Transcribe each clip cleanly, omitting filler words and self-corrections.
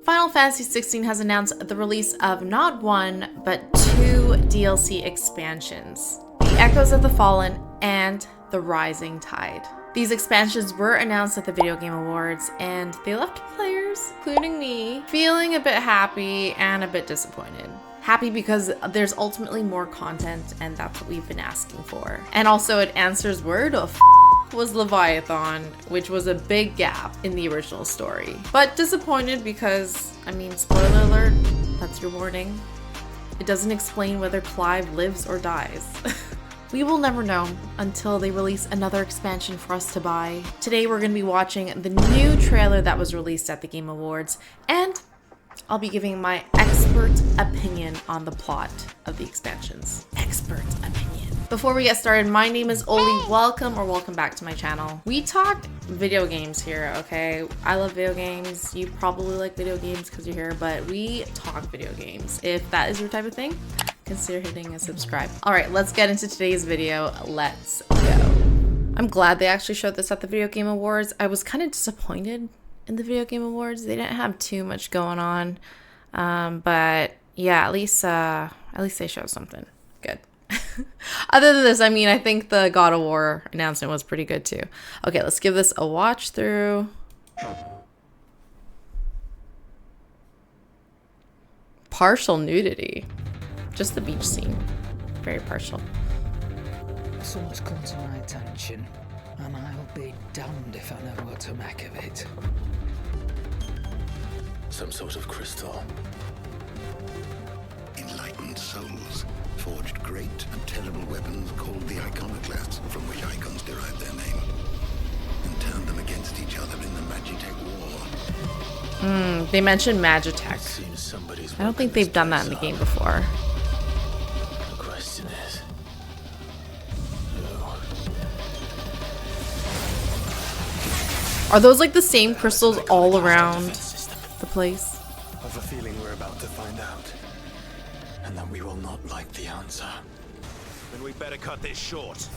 Final Fantasy 16 has announced the release of not one, but two DLC expansions, The Echoes of the Fallen and The Rising Tide. These expansions were announced at the Video Game Awards, and they left players, including me, feeling a bit happy and a bit disappointed. Happy because there's ultimately more content, and that's what we've been asking for. And also it answers word of was Leviathan, which was a big gap in the original story. But disappointed because, I mean, spoiler alert, that's your warning. It doesn't explain whether Clive lives or dies. We will never know until they release another expansion for us to buy. Today we're going to be watching the new trailer that was released at the Game Awards, and I'll be giving my expert opinion on the plot of the expansions. Expert opinion. Before we get started, my name is Oli. Welcome back to my channel. We talk video games here, okay? I love video games. You probably like video games because you're here, but we talk video games. If that is your type of thing, consider hitting a subscribe. All right, let's get into today's video. Let's go. I'm glad they actually showed this at the Video Game Awards. I was kind of disappointed in the Video Game Awards. They didn't have too much going on, but yeah, at least they showed something good. Other than this, I mean, I think the God of War announcement was pretty good too. Okay, let's give this a watch through. Partial nudity. Just the beach scene. Very partial. Something's come to my attention, and I'll be damned if I know what to make of it. Some sort of crystal. Enlightened souls forged great and terrible weapons called the iconoclasts, from which icons derive their name, and turned them against each other in the Magitech War. They mentioned Magitech. I don't think they've done that in the game before. The question is, Are those like the same crystals all around the place? I have a feeling we're about to find out, and that we will not like the answer. Then we better cut this short.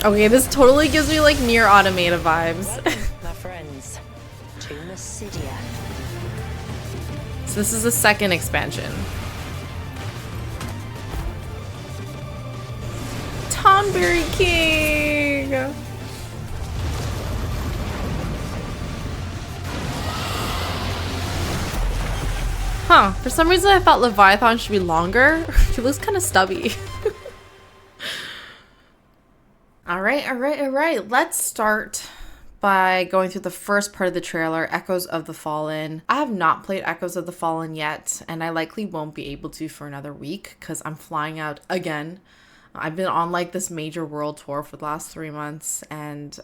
Okay, this totally gives me like Nier Automata vibes. My friends, to Mysidia. So this is the second expansion. Tonberry King! Huh, for some reason I thought Leviathan should be longer. He looks kind of stubby. Alright. Let's start by going through the first part of the trailer, Echoes of the Fallen. I have not played Echoes of the Fallen yet, and I likely won't be able to for another week because I'm flying out again. I've been on like this major world tour for the last 3 months, and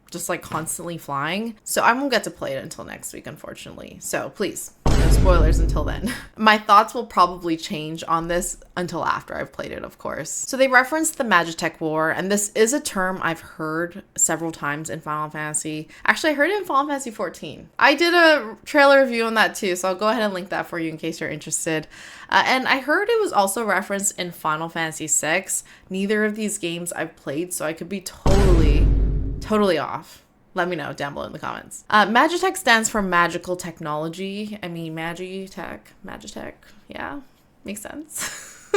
just like constantly flying. So I won't get to play it until next week, unfortunately. So please, no spoilers until then. My thoughts will probably change on this until after I've played it, of course. So they referenced the Magitech War, and this is a term I've heard several times in Final Fantasy. Actually, I heard it in Final Fantasy 14. I did a trailer review on that too, so I'll go ahead and link that for you in case you're interested. And I heard it was also referenced in Final Fantasy 6. Neither of these games I've played, so I could be totally off. Let me know down below in the comments. Magitech stands for magical technology. I mean, Magitech, yeah, makes sense.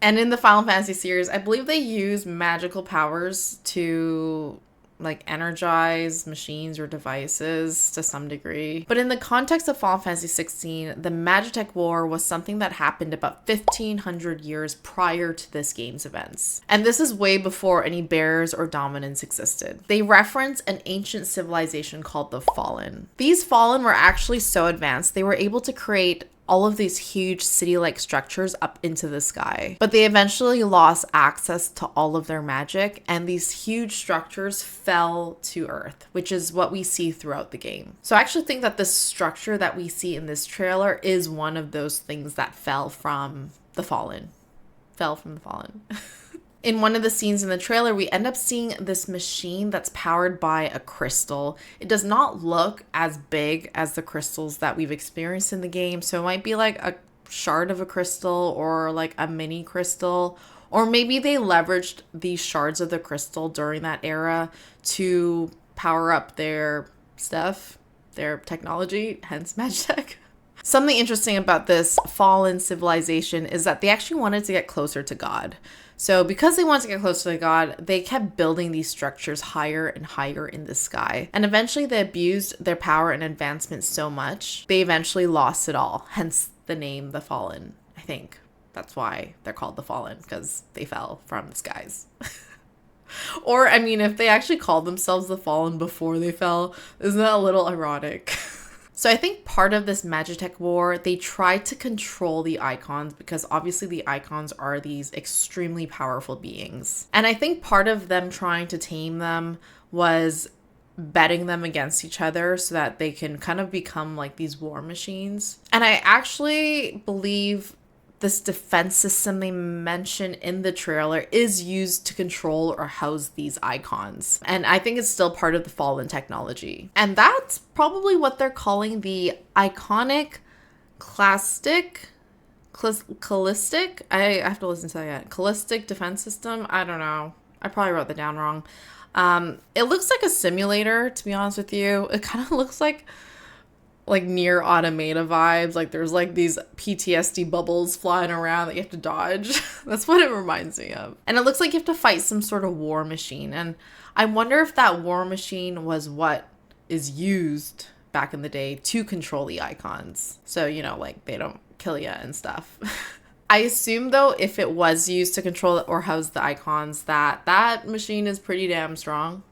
And in the Final Fantasy series, I believe they use magical powers to like energize machines or devices to some degree. But in the context of Final Fantasy 16, the Magitech War was something that happened about 1500 years prior to this game's events. And this is way before any bearers or dominants existed. They reference an ancient civilization called the Fallen. These Fallen were actually so advanced, they were able to create all of these huge city-like structures up into the sky. But they eventually lost access to all of their magic, and these huge structures fell to Earth, which is what we see throughout the game. So I actually think that this structure that we see in this trailer is one of those things that fell from the Fallen. In one of the scenes in the trailer, we end up seeing this machine that's powered by a crystal. It does not look as big as the crystals that we've experienced in the game, so it might be like a shard of a crystal or like a mini crystal, or maybe they leveraged these shards of the crystal during that era to power up their stuff, their technology, hence Magitech. Something interesting about this fallen civilization is that they actually wanted to get closer to God. So because they wanted to get closer to God, they kept building these structures higher and higher in the sky. And eventually they abused their power and advancement so much, they eventually lost it all. Hence the name, the Fallen. I think that's why they're called the Fallen, because they fell from the skies. Or, I mean, if they actually called themselves the Fallen before they fell, isn't that a little ironic? So I think part of this Magitech war, they tried to control the icons because obviously the icons are these extremely powerful beings. And I think part of them trying to tame them was betting them against each other so that they can kind of become like these war machines. And I actually believe this defense system they mention in the trailer is used to control or house these icons. And I think it's still part of the Fallen technology. And that's probably what they're calling the iconic clastic, callistic? I have to listen to that again. Callistic defense system? I don't know. I probably wrote that down wrong. It looks like a simulator, to be honest with you. It kind of looks like near Automata vibes. Like there's like these PTSD bubbles flying around that you have to dodge. That's what it reminds me of. And it looks like you have to fight some sort of war machine. And I wonder if that war machine was what is used back in the day to control the icons. So, you know, like they don't kill you and stuff. I assume though, if it was used to control or house the icons, that machine is pretty damn strong.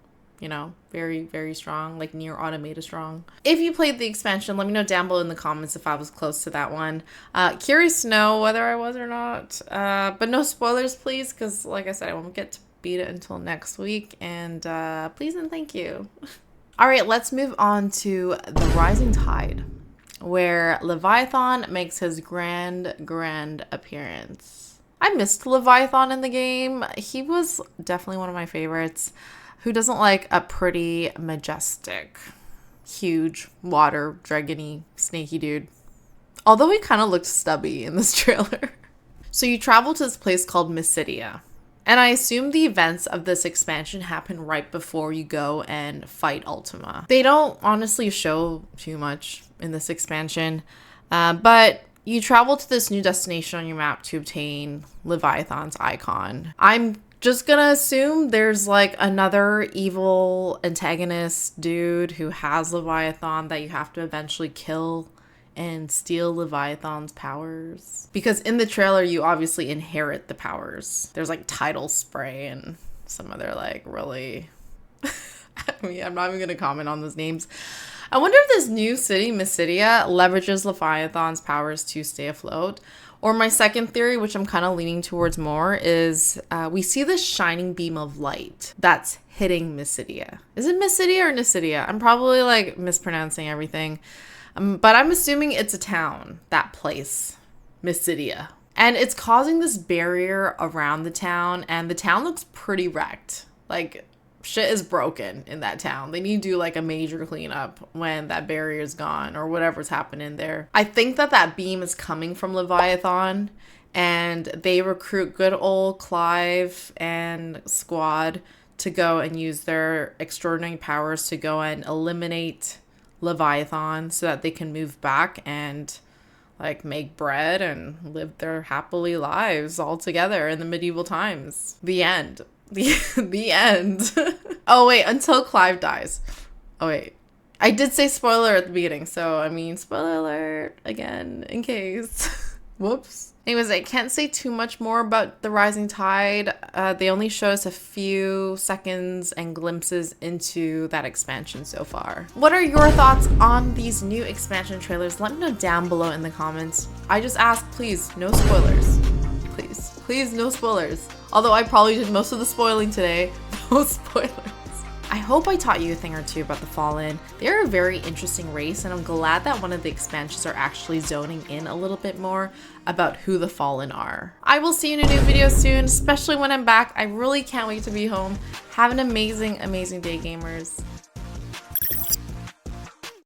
You know, very, very strong, like near Automata strong. If you played the expansion, let me know down below in the comments if I was close to that one. Curious to know whether I was or not. But no spoilers, please, because like I said, I won't get to beat it until next week. And please and thank you. All right, let's move on to the Rising Tide, where Leviathan makes his grand appearance. I missed Leviathan in the game. He was definitely one of my favorites. Who doesn't like a pretty, majestic, huge, water, dragony, snaky dude? Although he kind of looked stubby in this trailer. So you travel to this place called Mysidia. And I assume the events of this expansion happen right before you go and fight Ultima. They don't honestly show too much in this expansion. But you travel to this new destination on your map to obtain Leviathan's icon. I'm just gonna assume there's like another evil antagonist dude who has Leviathan that you have to eventually kill and steal Leviathan's powers. Because in the trailer, you obviously inherit the powers. There's like tidal spray and some other like really... I mean, I'm not even gonna comment on those names. I wonder if this new city, Mysidia, leverages Leviathan's powers to stay afloat. Or my second theory, which I'm kind of leaning towards more, is we see this shining beam of light that's hitting Mysidia. Is it Mysidia or Nysidia? I'm probably like mispronouncing everything. But I'm assuming it's a town, that place, Mysidia. And it's causing this barrier around the town, and the town looks pretty wrecked. Like, shit is broken in that town. They need to do like a major cleanup when that barrier is gone or whatever's happening there. I think that beam is coming from Leviathan, and they recruit good old Clive and squad to go and use their extraordinary powers to go and eliminate Leviathan so that they can move back and like make bread and live their happily lives all together in the medieval times. The end. The end. Oh wait, until Clive dies. Oh wait, I did say spoiler at the beginning, so I mean spoiler alert again in case. Whoops. Anyways, I can't say too much more about the Rising Tide. They only showed us a few seconds and glimpses into that expansion so far. What are your thoughts on these new expansion trailers? Let me know down below in the comments. I just ask, please, no spoilers. Please, no spoilers. Although I probably did most of the spoiling today. No spoilers. I hope I taught you a thing or two about the Fallen. They're a very interesting race, and I'm glad that one of the expansions are actually zoning in a little bit more about who the Fallen are. I will see you in a new video soon, especially when I'm back. I really can't wait to be home. Have an amazing, amazing day, gamers.